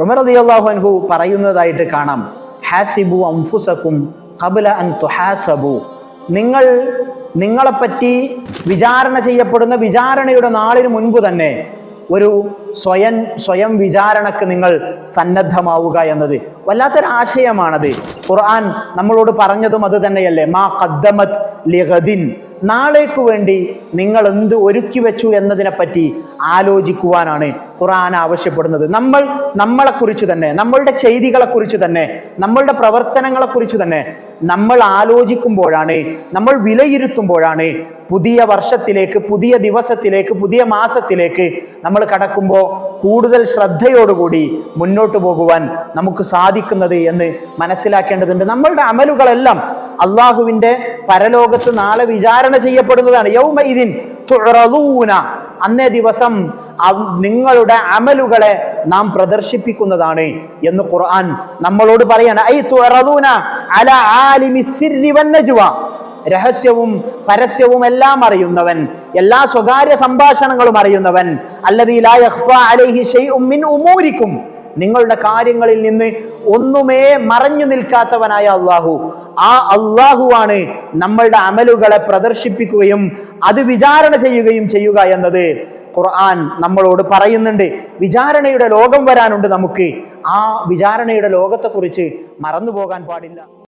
ഉമർ റളിയല്ലാഹു അൻഹു പറയുന്നതായിട്ട് കാണാം, ഹാസിബു അൻഫുസകും ഖബ്ല അൻ തുഹാസബു. നിങ്ങളെപ്പറ്റി വിചാരണ ചെയ്യപ്പെടുന്ന വിചാരണയുടെ നാളിന് മുൻപ് തന്നെ ഒരു സ്വയം വിചാരണക്ക് നിങ്ങൾ സന്നദ്ധമാവുക എന്നത് വല്ലാത്തൊരാശയമാണത്. ഖുർആൻ നമ്മളോട് പറഞ്ഞതും അത് തന്നെയല്ലേ, മാ ഖദ്ദമത് ലിഗദിൻ, നാളേക്ക് വേണ്ടി നിങ്ങൾ എന്ത് ഒരുക്കി വെച്ചു എന്നതിനെ പറ്റി ആലോചിക്കുവാനാണ് ഖുർആൻ ആവശ്യപ്പെടുന്നത്. നമ്മളെക്കുറിച്ച് തന്നെ, നമ്മളുടെ ചെയ്തികളെക്കുറിച്ച് തന്നെ, നമ്മളുടെ പ്രവർത്തനങ്ങളെക്കുറിച്ച് തന്നെ നമ്മൾ ആലോചിക്കുമ്പോഴാണ്, നമ്മൾ വിലയിരുത്തുമ്പോഴാണ് പുതിയ വർഷത്തിലേക്ക്, പുതിയ ദിവസത്തിലേക്ക്, പുതിയ മാസത്തിലേക്ക് നമ്മൾ കടക്കുമ്പോൾ കൂടുതൽ ശ്രദ്ധയോടുകൂടി മുന്നോട്ട് പോകുവാൻ നമുക്ക് സാധിക്കുന്നത് എന്ന് മനസ്സിലാക്കേണ്ടതുണ്ട്. നമ്മളുടെ അമലുകളെല്ലാം അള്ളാഹുവിന്റെ പരലോകത്ത് നാളെ വിചാരണ ചെയ്യപ്പെടുന്നതാണ്. യൗമഇദിൻ തുഅറദൂന, അന്നേ ദിവസം നിങ്ങളുടെ അമലുകളെ നാം പ്രദർശിപ്പിക്കുന്നതാണ് എന്ന് ഖുർആൻ നമ്മളോട് പറയാണ്. ഐ തുഅറദൂന അലാ ആലിമി സിർരി വന്നജ്വ, രഹസ്യവും പരസ്യവും എല്ലാം അറിയുന്നവൻ, എല്ലാ സ്വകാര്യ സംഭാഷണങ്ങളും അറിയുന്നവൻ, അല്ലദീ ലാ യഖ്ഫാ അലൈഹി ശൈഉം മിൻ ഉമൂരിക്കും, നിങ്ങളുടെ കാര്യങ്ങളിൽ നിന്ന് ഒന്നുമേ മറഞ്ഞു നിൽക്കാത്തവനായ അള്ളാഹു. ആ അള്ളാഹുവാണ് നമ്മളുടെ അമലുകളെ പ്രദർശിപ്പിക്കുകയും അത് വിചാരണ ചെയ്യുക എന്നത് ഖുർആൻ നമ്മളോട് പറയുന്നുണ്ട്. വിചാരണയുടെ ലോകം വരാനുണ്ട് നമുക്ക്. ആ വിചാരണയുടെ ലോകത്തെക്കുറിച്ച് മറന്നു പോകാൻ പാടില്ല.